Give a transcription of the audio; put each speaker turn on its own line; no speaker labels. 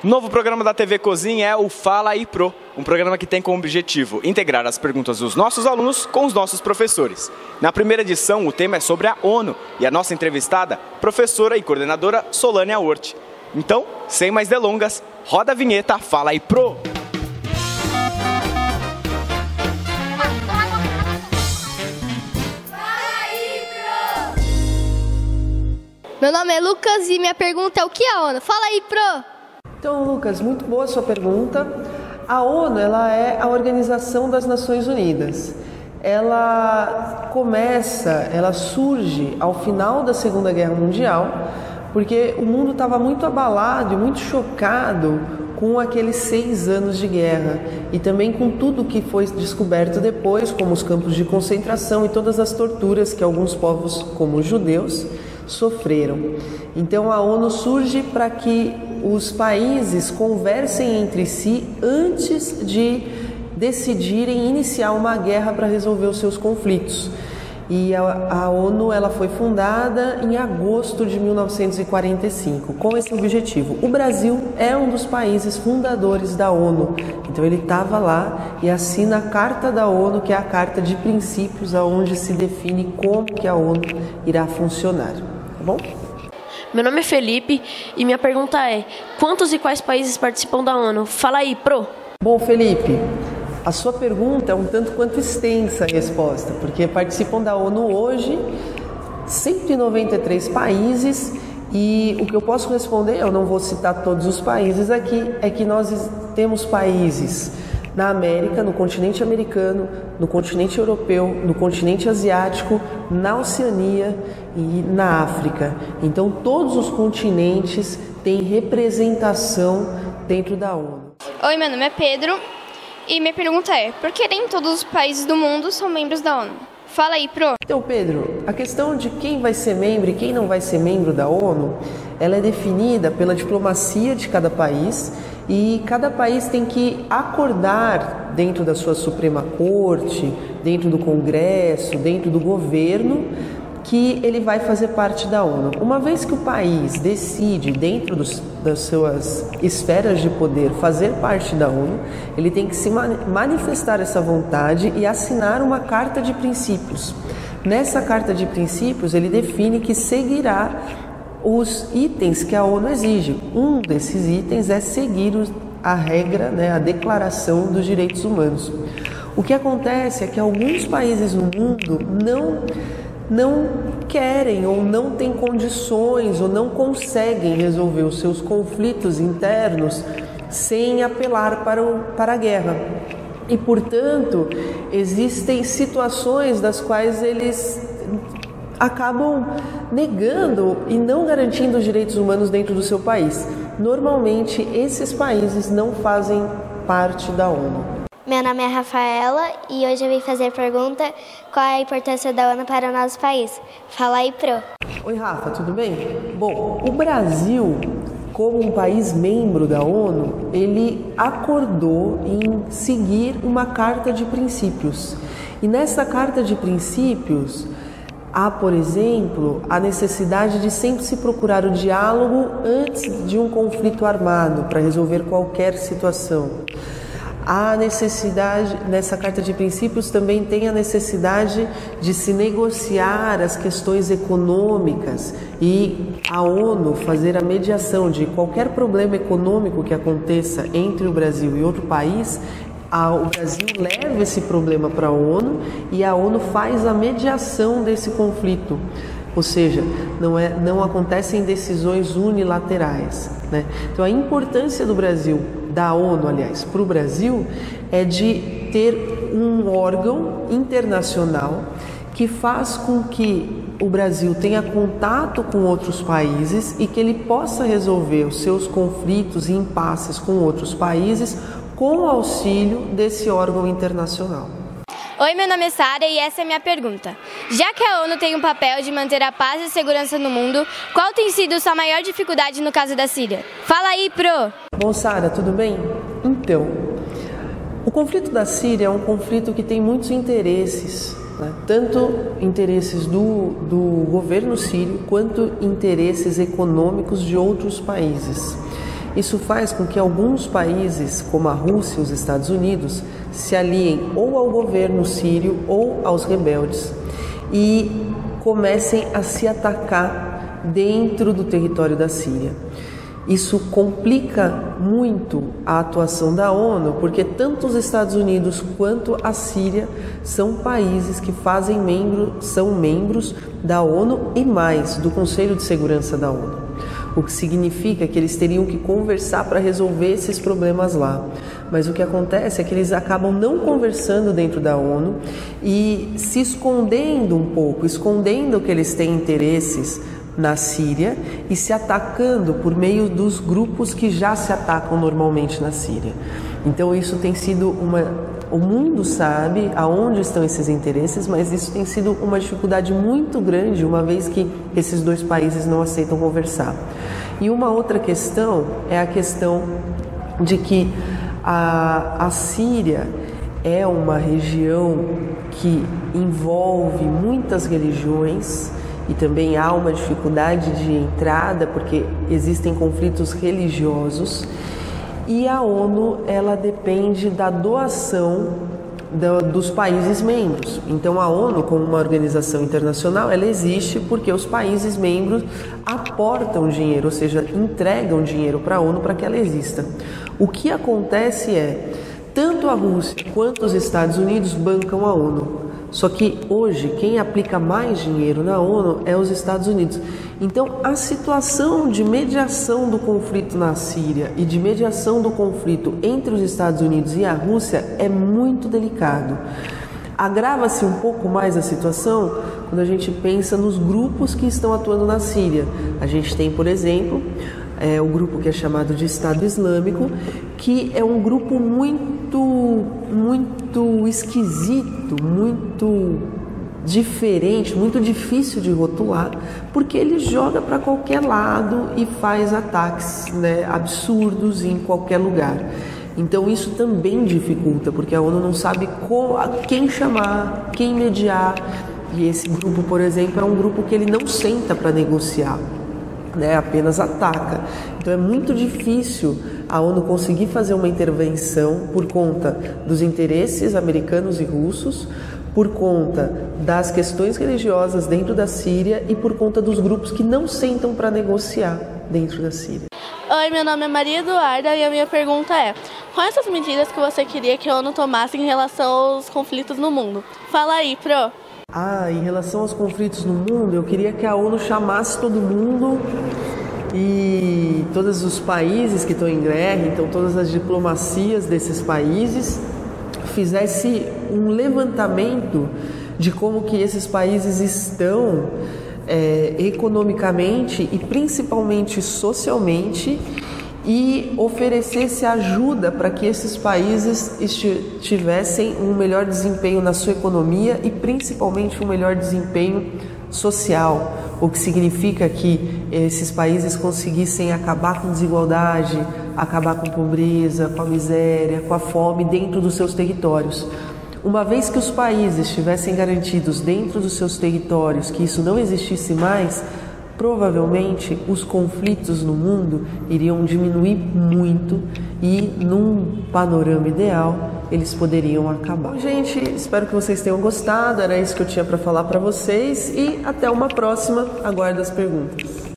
Novo programa da TV Cozinha é o Fala aí Pro, um programa que tem como objetivo integrar as perguntas dos nossos alunos com os nossos professores. Na primeira edição, o tema é sobre a ONU e a nossa entrevistada, professora e coordenadora Solânia Hort. Então, sem mais delongas, roda a vinheta Fala aí Pro!
Meu nome é Lucas e minha pergunta é o que é a ONU? Fala aí, Pro!
Então, Lucas, muito boa a sua pergunta. A ONU, ela é a Organização das Nações Unidas. Ela surge ao final da Segunda Guerra Mundial, porque o mundo estava muito abalado e muito chocado com aqueles 6 anos de guerra e também com tudo que foi descoberto depois, como os campos de concentração e todas as torturas que alguns povos, como os judeus, sofreram. Então a ONU surge para que os países conversem entre si antes de decidirem iniciar uma guerra para resolver os seus conflitos. E a ONU ela foi fundada em agosto de 1945 com esse objetivo. O Brasil é um dos países fundadores da ONU, então ele estava lá e assina a Carta da ONU, que é a Carta de Princípios, onde se define como que a ONU irá funcionar. Tá bom?
Meu nome é Felipe e minha pergunta é: quantos e quais países participam da ONU? Fala aí, Pro!
Bom, Felipe, a sua pergunta é um tanto quanto extensa a resposta, porque participam da ONU hoje 193 países e o que eu posso responder, eu não vou citar todos os países aqui, é que nós temos países na América, no continente americano, no continente europeu, no continente asiático, na Oceania e na África. Então todos os continentes têm representação dentro da ONU.
Oi, meu nome é Pedro e minha pergunta é: por que nem todos os países do mundo são membros da ONU? Fala aí, Pro!
Então, Pedro, a questão de quem vai ser membro e quem não vai ser membro da ONU, ela é definida pela diplomacia de cada país e cada país tem que acordar dentro da sua Suprema Corte, dentro do Congresso, dentro do governo, que ele vai fazer parte da ONU. Uma vez que o país decide, dentro das suas esferas de poder, fazer parte da ONU, ele tem que se manifestar essa vontade e assinar uma Carta de Princípios. Nessa Carta de Princípios, ele define que seguirá os itens que a ONU exige. Um desses itens é seguir a regra, a Declaração dos Direitos Humanos. O que acontece é que alguns países no mundo não querem ou não têm condições ou não conseguem resolver os seus conflitos internos sem apelar para a guerra. E, portanto, existem situações das quais eles acabam negando e não garantindo os direitos humanos dentro do seu país. Normalmente, esses países não fazem parte da ONU.
Meu nome é Rafaela e hoje eu vim fazer a pergunta: qual é a importância da ONU para o nosso país? Fala aí, Pro!
Oi, Rafa, tudo bem? Bom, o Brasil, como um país membro da ONU, ele acordou em seguir uma Carta de Princípios. E nessa Carta de Princípios, há, por exemplo, a necessidade de sempre se procurar o diálogo antes de um conflito armado para resolver qualquer situação. A necessidade, nessa Carta de Princípios também tem a necessidade de se negociar as questões econômicas e a ONU fazer a mediação de qualquer problema econômico que aconteça entre o Brasil e outro país. O Brasil leva esse problema para a ONU e a ONU faz a mediação desse conflito. Ou seja, não acontecem decisões unilaterais, né? Então a importância do Brasil, da ONU, aliás, para o Brasil, é de ter um órgão internacional que faz com que o Brasil tenha contato com outros países e que ele possa resolver os seus conflitos e impasses com outros países com o auxílio desse órgão internacional.
Oi, meu nome é Sara e essa é a minha pergunta. Já que a ONU tem um papel de manter a paz e segurança no mundo, qual tem sido sua maior dificuldade no caso da Síria? Fala aí, Pro!
Bom, Sara, tudo bem? Então, o conflito da Síria é um conflito que tem muitos interesses, né? Tanto interesses do governo sírio quanto interesses econômicos de outros países. Isso faz com que alguns países, como a Rússia e os Estados Unidos, se aliem ou ao governo sírio ou aos rebeldes e comecem a se atacar dentro do território da Síria. Isso complica muito a atuação da ONU, porque tanto os Estados Unidos quanto a Síria são países que são membros da ONU e mais, do Conselho de Segurança da ONU. O que significa que eles teriam que conversar para resolver esses problemas lá. Mas o que acontece é que eles acabam não conversando dentro da ONU e se escondendo um pouco, escondendo que eles têm interesses na Síria e se atacando por meio dos grupos que já se atacam normalmente na Síria. Então isso tem sido o mundo sabe aonde estão esses interesses, mas isso tem sido uma dificuldade muito grande, uma vez que esses dois países não aceitam conversar. E uma outra questão é a questão de que a Síria é uma região que envolve muitas religiões e também há uma dificuldade de entrada porque existem conflitos religiosos e a ONU ela depende da doação dos países membros. Então a ONU, como uma organização internacional, ela existe porque os países membros aportam dinheiro, ou seja, entregam dinheiro para a ONU para que ela exista. O que acontece é, tanto a Rússia quanto os Estados Unidos bancam a ONU. Só que hoje quem aplica mais dinheiro na ONU é os Estados Unidos. Então a situação de mediação do conflito na Síria e de mediação do conflito entre os Estados Unidos e a Rússia é muito delicado. Agrava-se um pouco mais a situação quando a gente pensa nos grupos que estão atuando na Síria. A gente tem, por exemplo, o grupo que é chamado de Estado Islâmico, que é um grupo muito esquisito, muito diferente, muito difícil de rotular, porque ele joga para qualquer lado e faz ataques, absurdos em qualquer lugar. Então isso também dificulta, porque a ONU não sabe quem chamar, quem mediar. E esse grupo, por exemplo, é um grupo que ele não senta para negociar, apenas ataca. Então é muito difícil a ONU conseguir fazer uma intervenção por conta dos interesses americanos e russos, por conta das questões religiosas dentro da Síria e por conta dos grupos que não sentam para negociar dentro da Síria.
Oi, meu nome é Maria Eduarda e a minha pergunta é: quais as medidas que você queria que a ONU tomasse em relação aos conflitos no mundo? Fala aí, Pro.
Em relação aos conflitos no mundo, eu queria que a ONU chamasse todo mundo e todos os países que estão em guerra, então todas as diplomacias desses países, fizesse um levantamento de como que esses países estão economicamente e principalmente socialmente e oferecesse ajuda para que esses países tivessem um melhor desempenho na sua economia e principalmente um melhor desempenho social, o que significa que esses países conseguissem acabar com desigualdade, acabar com pobreza, com a miséria, com a fome dentro dos seus territórios. Uma vez que os países estivessem garantidos dentro dos seus territórios que isso não existisse mais, provavelmente os conflitos no mundo iriam diminuir muito e, num panorama ideal, eles poderiam acabar. Bom, gente, espero que vocês tenham gostado, era isso que eu tinha para falar para vocês e até uma próxima. Aguardo as perguntas.